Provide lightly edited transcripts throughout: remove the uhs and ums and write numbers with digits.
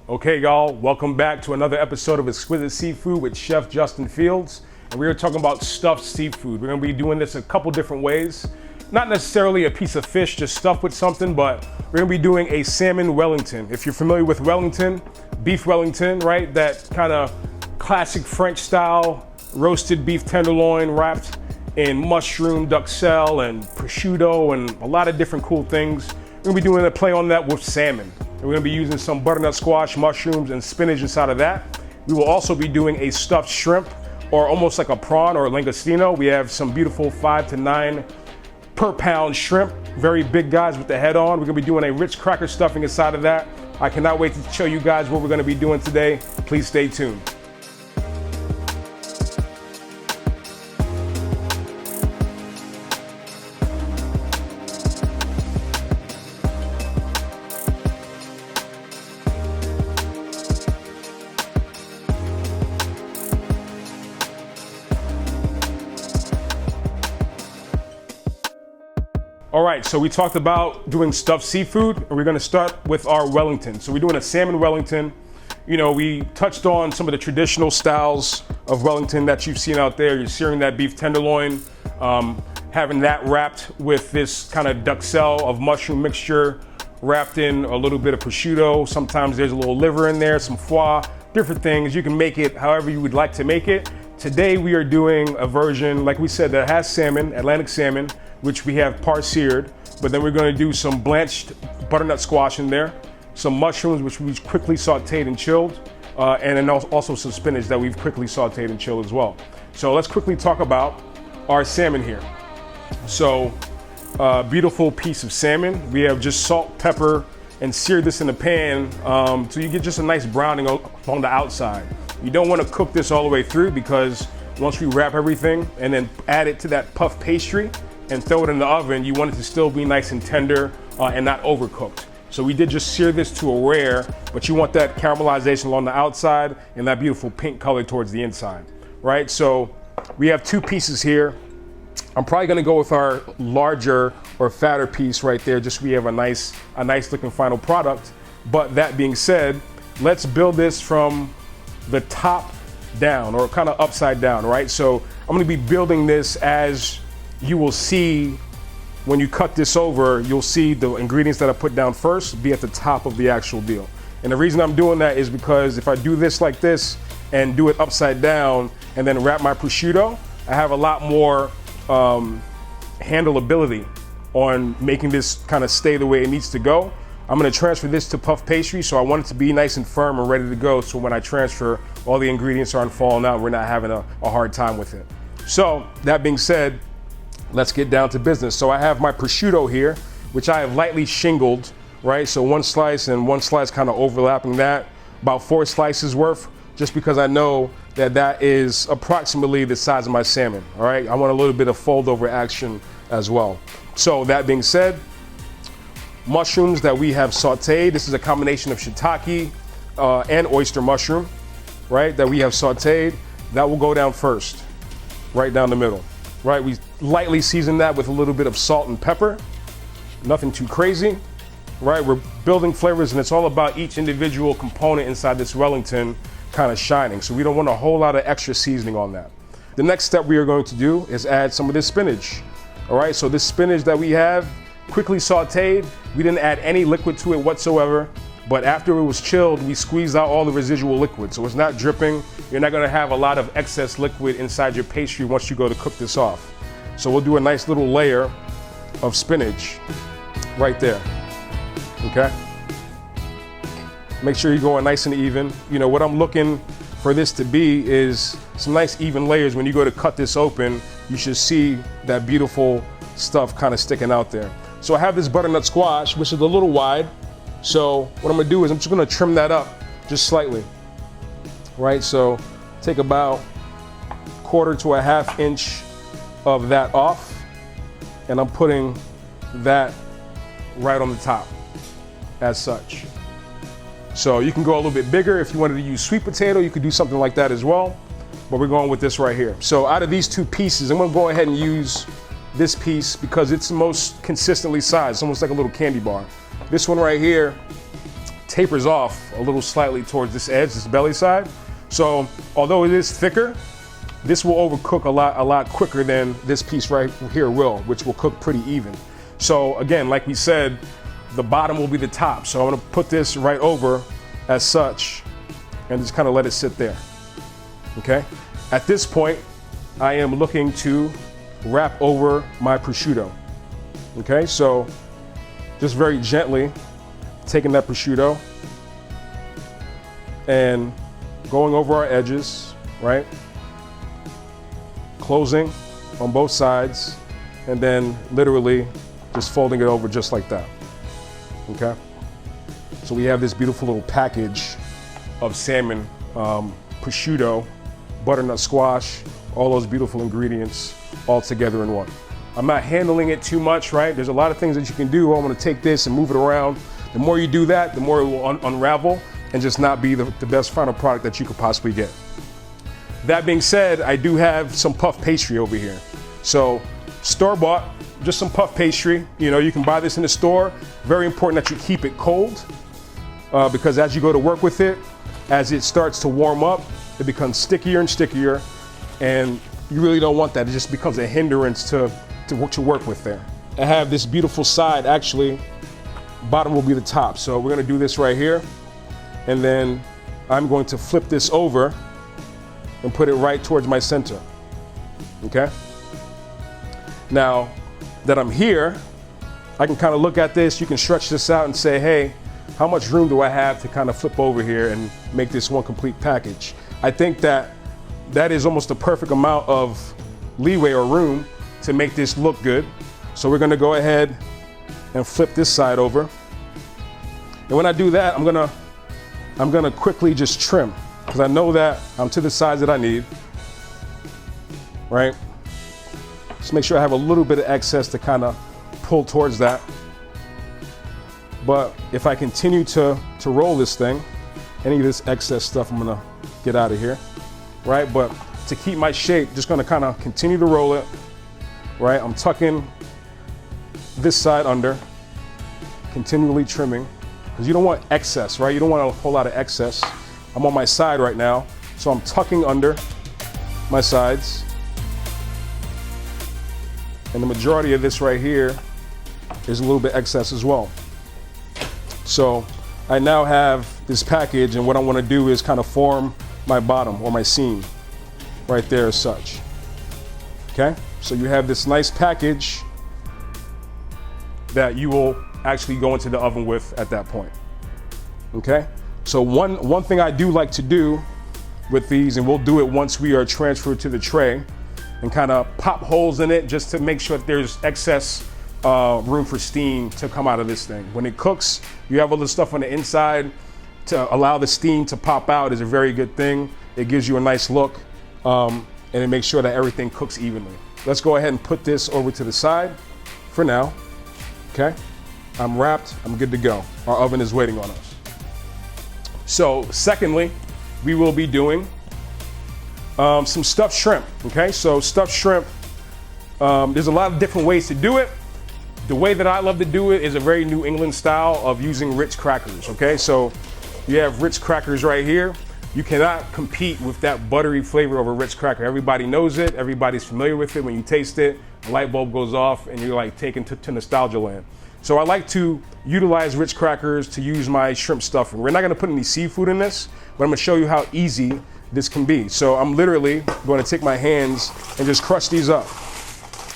Okay, y'all, welcome back to another episode of Exquisite Seafood with Chef Justin Fields. And we are talking about stuffed seafood. We're gonna be doing this a couple different ways. Not necessarily a piece of fish just stuffed with something, but we're gonna be doing a salmon Wellington. If you're familiar with Wellington, beef Wellington, right? That kind of classic French style roasted beef tenderloin wrapped in mushroom, duxelle, and prosciutto, and a lot of different cool things. We're gonna be doing a play on that with salmon. And we're gonna be using some butternut squash, mushrooms, and spinach inside of that. We will also be doing a stuffed shrimp, or almost like a prawn or a langostino. We have some beautiful 5 to 9 per pound shrimp, very big guys with the head on. We're gonna be doing a rich cracker stuffing inside of that. I cannot wait to show you guys what we're gonna be doing today. Please stay tuned. All right, so we talked about doing stuffed seafood, and we're gonna start with our Wellington. So we're doing a salmon Wellington. You know, we touched on some of the traditional styles of Wellington that you've seen out there. You're searing that beef tenderloin, having that wrapped with this kind of duxelle of mushroom mixture, wrapped in a little bit of prosciutto. Sometimes there's a little liver in there, some foie, different things. You can make it however you would like to make it. Today we are doing a version, like we said, that has salmon, Atlantic salmon, which we have par-seared, but then we're gonna do some blanched butternut squash in there, some mushrooms, which we quickly sauteed and chilled, and then also some spinach that we've quickly sauteed and chilled as well. So let's quickly talk about our salmon here. So, beautiful piece of salmon. We have just salt, pepper, and seared this in the pan, so you get just a nice browning on the outside. You don't wanna cook this all the way through, because once we wrap everything and then add it to that puff pastry, and throw it in the oven, you want it to still be nice and tender and not overcooked. So we did just sear this to a rare, but you want that caramelization along the outside and that beautiful pink color towards the inside, right? So we have 2 pieces here. I'm probably gonna go with our larger or fatter piece right there, just so we have a nice looking final product. But that being said, let's build this from the top down, or kind of upside down, right? So I'm gonna be building this as you will see when you cut this over, you'll see the ingredients that I put down first be at the top of the actual deal. And the reason I'm doing that is because if I do this like this and do it upside down and then wrap my prosciutto, I have a lot more handleability on making this kind of stay the way it needs to go. I'm gonna transfer this to puff pastry, so I want it to be nice and firm and ready to go, so when I transfer, all the ingredients aren't falling out, we're not having a hard time with it. So that being said, let's get down to business. So I have my prosciutto here, which I have lightly shingled, right? So 1 slice and 1 slice kind of overlapping that, about 4 slices worth, just because I know that that is approximately the size of my salmon, all right? I want a little bit of fold over action as well. So that being said, mushrooms that we have sauteed, this is a combination of shiitake and oyster mushroom, right? That we have sauteed, that will go down first, right down the middle. Right, we lightly season that with a little bit of salt and pepper, nothing too crazy, right? We're building flavors, and it's all about each individual component inside this Wellington kind of shining. So we don't want a whole lot of extra seasoning on that. The next step we are going to do is add some of this spinach. All right, so this spinach that we have quickly sauteed, we didn't add any liquid to it whatsoever, but after it was chilled, we squeezed out all the residual liquid. So it's not dripping. You're not gonna have a lot of excess liquid inside your pastry once you go to cook this off. So we'll do a nice little layer of spinach right there, okay? Make sure you're going nice and even. You know, what I'm looking for this to be is some nice even layers. When you go to cut this open, you should see that beautiful stuff kind of sticking out there. So I have this butternut squash, which is a little wide. So what I'm gonna do is I'm just gonna trim that up just slightly, right? So take about 1/4 to a 1/2 inch of that off, and I'm putting that right on the top as such. So you can go a little bit bigger. If you wanted to use sweet potato, you could do something like that as well, but we're going with this right here. So out of these 2 pieces, I'm gonna go ahead and use this piece because it's the most consistently sized. It's almost like a little candy bar. This one right here tapers off a little slightly towards this edge, this belly side. So although it is thicker, this will overcook a lot quicker than this piece right here will, which will cook pretty even. So again, like we said, the bottom will be the top. So I'm gonna put this right over as such and just kind of let it sit there, okay? At this point, I am looking to wrap over my prosciutto, okay? So just very gently taking that prosciutto and going over our edges, right? Closing on both sides and then literally just folding it over just like that, okay? So we have this beautiful little package of salmon, prosciutto, butternut squash, all those beautiful ingredients all together in one. I'm not handling it too much, right? There's a lot of things that you can do. I'm gonna take this and move it around. The more you do that, the more it will unravel and just not be the best final product that you could possibly get. That being said, I do have some puff pastry over here. So store-bought, just some puff pastry. You know, you can buy this in the store. Very important that you keep it cold because as you go to work with it, as it starts to warm up, it becomes stickier and stickier, and you really don't want that. It just becomes a hindrance to work with there. I have this beautiful side, actually, bottom will be the top. So we're gonna do this right here, and then I'm going to flip this over and put it right towards my center, okay? Now that I'm here, I can kind of look at this, you can stretch this out and say, hey, how much room do I have to kind of flip over here and make this one complete package? I think that is almost the perfect amount of leeway or room to make this look good. So we're gonna go ahead and flip this side over. And when I do that, I'm gonna quickly just trim, because I know that I'm to the size that I need, right? Just make sure I have a little bit of excess to kind of pull towards that. But if I continue to roll this thing, any of this excess stuff I'm gonna get out of here, right? But to keep my shape, just gonna kind of continue to roll it, right? I'm tucking this side under, continually trimming, because you don't want excess, right? You don't want a whole lot of excess. I'm on my side right now, so I'm tucking under my sides. And the majority of this right here is a little bit excess as well. So I now have this package, and what I want to do is kind of form my bottom or my seam right there as such. Okay, so you have this nice package that you will actually go into the oven with at that point. Okay, so one thing I do like to do with these, and we'll do it once we are transferred to the tray, and kind of pop holes in it just to make sure that there's excess room for steam to come out of this thing. When it cooks, you have all the stuff on the inside. To allow the steam to pop out is a very good thing. It gives you a nice look, and it makes sure that everything cooks evenly. Let's go ahead and put this over to the side for now. Okay, I'm wrapped, I'm good to go. Our oven is waiting on us. So secondly, we will be doing some stuffed shrimp, okay? So stuffed shrimp, there's a lot of different ways to do it. The way that I love to do it is a very New England style of using Ritz crackers, okay? So you have Ritz crackers right here. You cannot compete with that buttery flavor of a Ritz cracker. Everybody knows it, everybody's familiar with it. When you taste it, a light bulb goes off and you're like taken to nostalgia land. So I like to utilize Ritz crackers to use my shrimp stuffing. We're not gonna put any seafood in this, but I'm gonna show you how easy this can be. So I'm literally going to take my hands and just crush these up,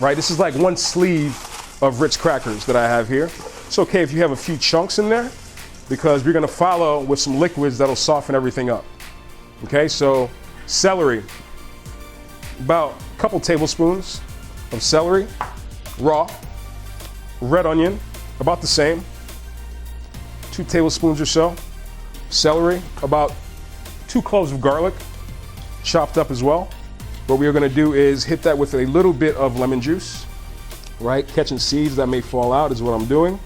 right? This is like one sleeve of Ritz crackers that I have here. It's okay if you have a few chunks in there, because we're gonna follow with some liquids that'll soften everything up. Okay, so celery, about a couple tablespoons of celery, raw. Red onion, about the same, 2 tablespoons or so. Celery, about 2 cloves of garlic, chopped up as well. What we are gonna do is hit that with a little bit of lemon juice, right? Catching seeds that may fall out is what I'm doing.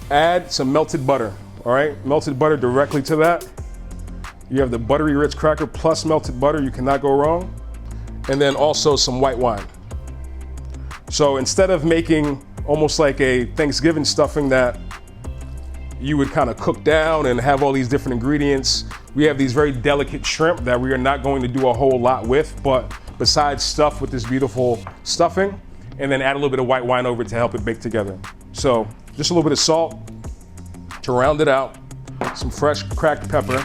Add some melted butter, all right? Melted butter directly to that. You have the buttery Ritz cracker plus melted butter, you cannot go wrong. And then also some white wine. So instead of making almost like a Thanksgiving stuffing that you would kind of cook down and have all these different ingredients. We have these very delicate shrimp that we are not going to do a whole lot with, but besides stuff with this beautiful stuffing, and then add a little bit of white wine over it to help it bake together. So just a little bit of salt to round it out, some fresh cracked pepper,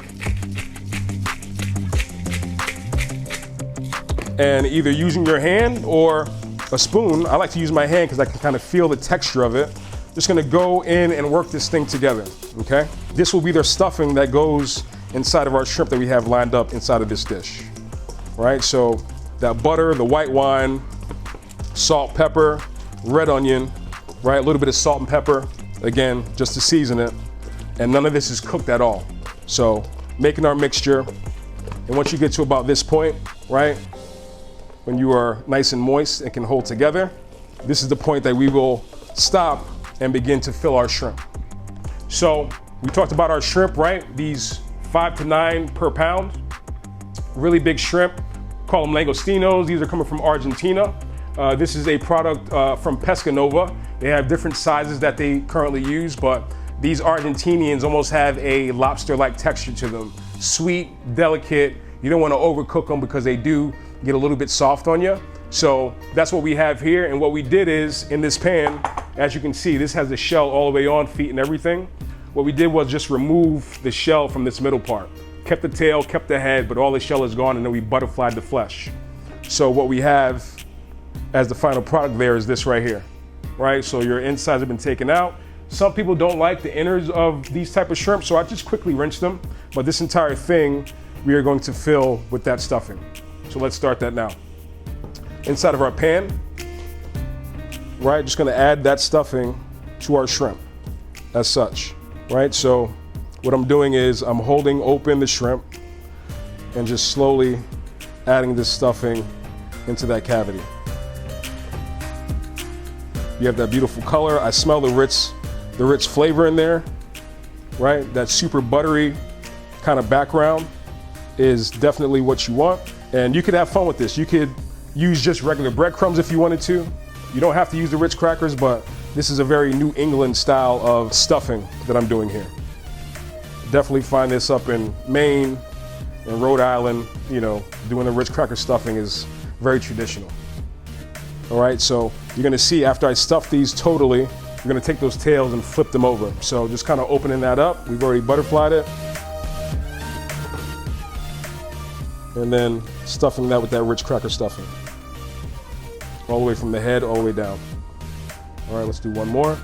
and either using your hand or a spoon, I like to use my hand because I can kind of feel the texture of it. Just gonna go in and work this thing together, okay? This will be the stuffing that goes inside of our shrimp that we have lined up inside of this dish, right? So that butter, the white wine, salt, pepper, red onion, right? A little bit of salt and pepper, again, just to season it. And none of this is cooked at all. So making our mixture, and once you get to about this point, right? When you are nice and moist and can hold together, this is the point that we will stop and begin to fill our shrimp. So we talked about our shrimp, right? These 5 to 9 per pound, really big shrimp, call them langostinos. These are coming from Argentina. This is a product from Pescanova. They have different sizes that they currently use, but these Argentinians almost have a lobster-like texture to them. Sweet, delicate. You don't want to overcook them because they do get a little bit soft on you. So that's what we have here. And what we did is, in this pan, as you can see, this has the shell all the way on, feet and everything. What we did was just remove the shell from this middle part. Kept the tail, kept the head, but all the shell is gone, and then we butterflied the flesh. So what we have as the final product there is this right here, right? So your insides have been taken out. Some people don't like the innards of these type of shrimp, so I just quickly rinse them. But this entire thing, we are going to fill with that stuffing. So let's start that now. Inside of our pan, right? Just gonna add that stuffing to our shrimp as such, right? So what I'm doing is I'm holding open the shrimp and just slowly adding this stuffing into that cavity. You have that beautiful color. I smell the rich flavor in there, right? That super buttery kind of background is definitely what you want. And you could have fun with this. You could use just regular breadcrumbs if you wanted to. You don't have to use the Ritz crackers, but this is a very New England style of stuffing that I'm doing here. Definitely find this up in Maine and Rhode Island. You know, doing the Ritz cracker stuffing is very traditional. All right, so you're gonna see after I stuff these totally, you're gonna take those tails and flip them over. So just kind of opening that up. We've already butterflied it. And then stuffing that with that Ritz cracker stuffing. All the way from the head, all the way down. All right, let's do one more.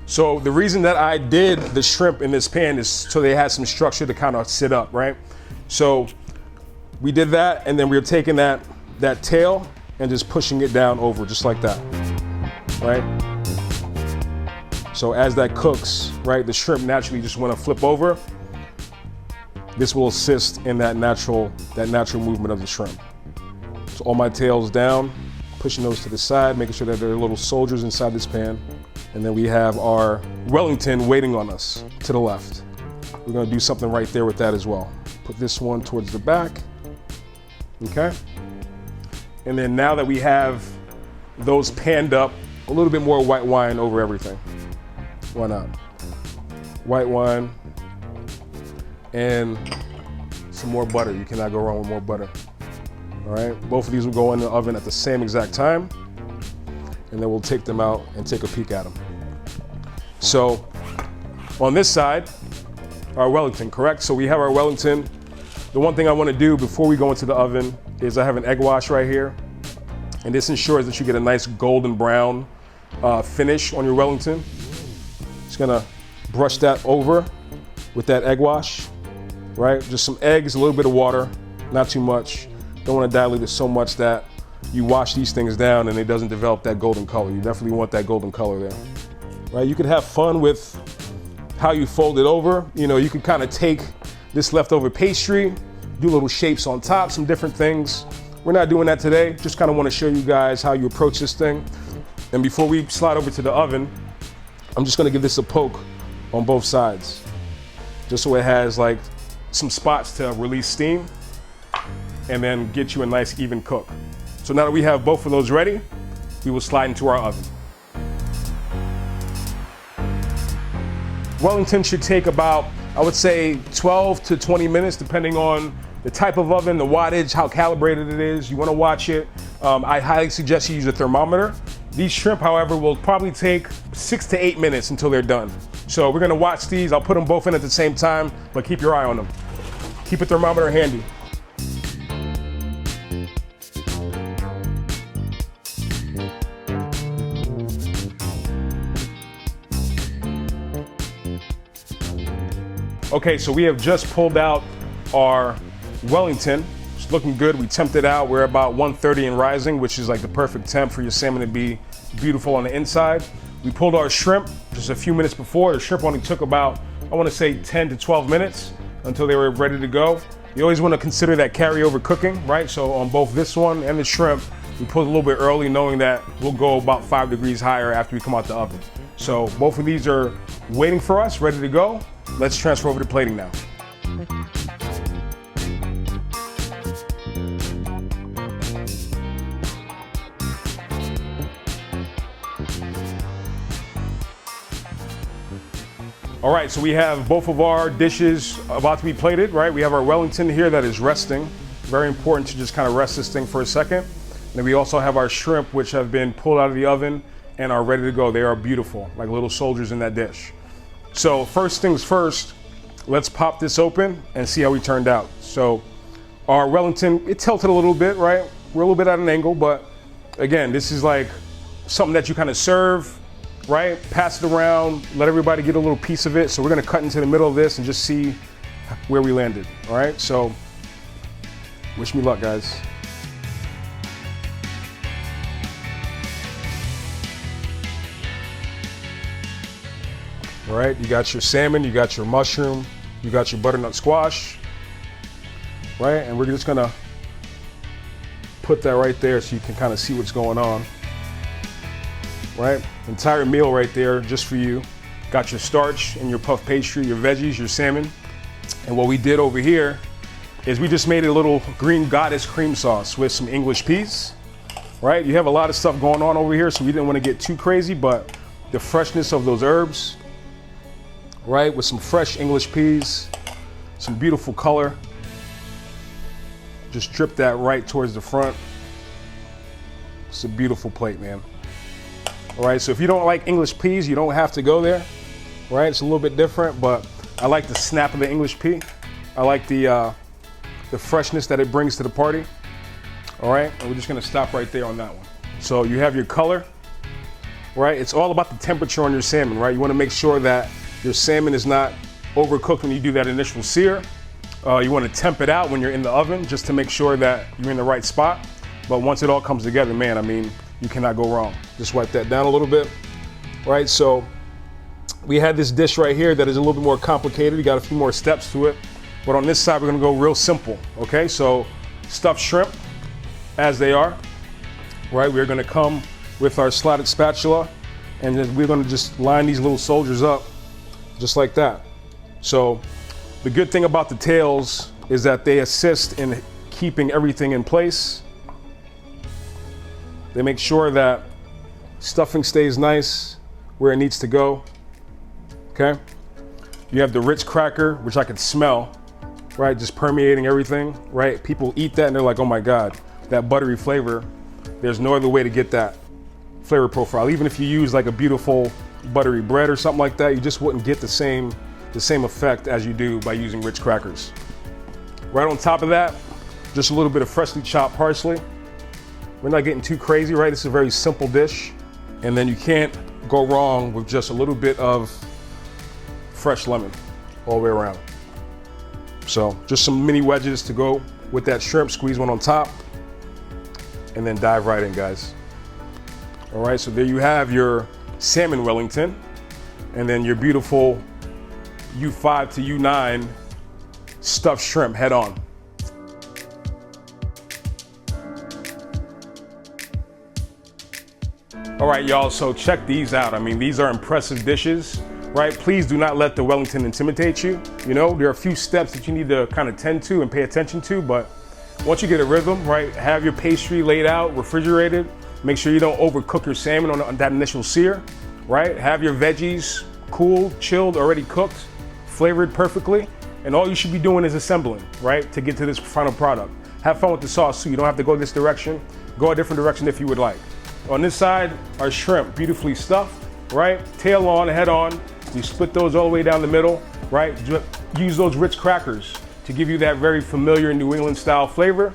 So the reason that I did the shrimp in this pan is so they had some structure to kind of sit up, right? So we did that, and then we were taking that tail and just pushing it down over, just like that, right? So as that cooks, right, the shrimp naturally just want to flip over. This will assist in that natural movement of the shrimp. So all my tails down, pushing those to the side, making sure that there are little soldiers inside this pan. And then we have our Wellington waiting on us to the left. We're gonna do something right there with that as well. Put this one towards the back, okay? And then now that we have those panned up, a little bit more white wine over everything. Why not? White wine and some more butter. You cannot go wrong with more butter. All right, both of these will go in the oven at the same exact time, and then we'll take them out and take a peek at them. So on this side, our Wellington, correct? So we have our Wellington. The one thing I want to do before we go into the oven is I have an egg wash right here, and this ensures that you get a nice golden brown finish on your Wellington. Just gonna brush that over with that egg wash, right? Just some eggs, a little bit of water, not too much. Don't want to dilute it so much that you wash these things down and it doesn't develop that golden color. You definitely want that golden color there, right? You could have fun with how you fold it over. You know, you can kind of take this leftover pastry, do little shapes on top, some different things. We're not doing that today. Just kind of want to show you guys how you approach this thing. And before we slide over to the oven, I'm just going to give this a poke on both sides, just so it has like some spots to release steam and then get you a nice even cook. So now that we have both of those ready, we will slide into our oven. Wellington should take about, I would say, 12 to 20 minutes, depending on the type of oven, the wattage, how calibrated it is. You want to watch it. I highly suggest you use a thermometer. These shrimp, however, will probably take 6 to 8 minutes until they're done. So we're going to watch these. I'll put them both in at the same time, but keep your eye on them. Keep a thermometer handy. Okay, so we have just pulled out our Wellington. It's looking good. We temped it out. We're about 130 and rising, which is like the perfect temp for your salmon to be beautiful on the inside. We pulled our shrimp just a few minutes before. The shrimp only took about, I want to say 10 to 12 minutes until they were ready to go. You always want to consider that carryover cooking, right? So on both this one and the shrimp, we put a little bit early, knowing that we'll go about 5 degrees higher after we come out the oven. So both of these are waiting for us, ready to go. Let's transfer over to plating now. All right, so we have both of our dishes about to be plated, right? We have our Wellington here that is resting. Very important to just kind of rest this thing for a second. And then we also have our shrimp, which have been pulled out of the oven and are ready to go. They are beautiful, like little soldiers in that dish. So first things first, let's pop this open and see how we turned out. So our Wellington, it tilted a little bit, right? We're a little bit at an angle, but again, this is like something that you kind of serve, right? Pass it around, let everybody get a little piece of it. So we're gonna cut into the middle of this and just see where we landed, all right? So wish me luck, guys. All right, you got your salmon, you got your mushroom, you got your butternut squash, right? And we're just gonna put that right there so you can kind of see what's going on, right? Entire meal right there just for you. Got your starch and your puff pastry, your veggies, your salmon. And what we did over here is we just made a little green goddess cream sauce with some English peas, right? You have a lot of stuff going on over here, so we didn't want to get too crazy, but the freshness of those herbs, right, with some fresh English peas, some beautiful color. Just drip that right towards the front. It's a beautiful plate, man. All right, so if you don't like English peas, you don't have to go there, right? It's a little bit different, but I like the snap of the English pea. I like the freshness that it brings to the party. All right, and we're just gonna stop right there on that one. So you have your color, right? It's all about the temperature on your salmon, right? You wanna make sure that your salmon is not overcooked when you do that initial sear. You want to temp it out when you're in the oven just to make sure that you're in the right spot. But once it all comes together, man, I mean, you cannot go wrong. Just wipe that down a little bit, right? So we had this dish right here that is a little bit more complicated. We got a few more steps to it. But on this side, we're gonna go real simple, okay? So stuffed shrimp, as they are, right? We're gonna come with our slotted spatula, and then we're gonna just line these little soldiers up just like that. So the good thing about the tails is that they assist in keeping everything in place. They make sure that stuffing stays nice where it needs to go, okay? You have the Ritz cracker, which I can smell, right? Just permeating everything, right? People eat that and they're like, oh my God, that buttery flavor. There's no other way to get that flavor profile. Even if you use like a beautiful buttery bread or something like that, you just wouldn't get the same effect as you do by using Ritz crackers. Right on top of that, just a little bit of freshly chopped parsley. We're not getting too crazy, right? It's a very simple dish. And then you can't go wrong with just a little bit of fresh lemon all the way around. So just some mini wedges to go with that shrimp, squeeze one on top, and then dive right in, guys. All right, so there you have your salmon Wellington, and then your beautiful U5 to U9 stuffed shrimp head on. All right, y'all, so check these out. I mean, these are impressive dishes, right? Please do not let the Wellington intimidate you. You know, there are a few steps that you need to kind of tend to and pay attention to, but once you get a rhythm, right, have your pastry laid out, refrigerated, Make sure you don't overcook your salmon on that initial sear, right? Have your veggies cool, chilled, already cooked, flavored perfectly. And all you should be doing is assembling, right? To get to this final product. Have fun with the sauce too. You don't have to go this direction. Go a different direction if you would like. On this side are shrimp, beautifully stuffed, right? Tail on, head on. You split those all the way down the middle, right? Use those Ritz crackers to give you that very familiar New England style flavor.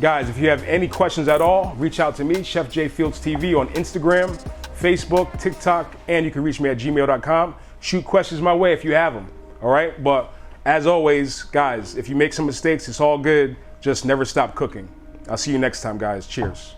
Guys, if you have any questions at all, reach out to me, Chef J Fields TV on Instagram, Facebook, TikTok, and you can reach me at gmail.com. Shoot questions my way if you have them, all right? But as always, guys, if you make some mistakes, it's all good. Just never stop cooking. I'll see you next time, guys. Cheers.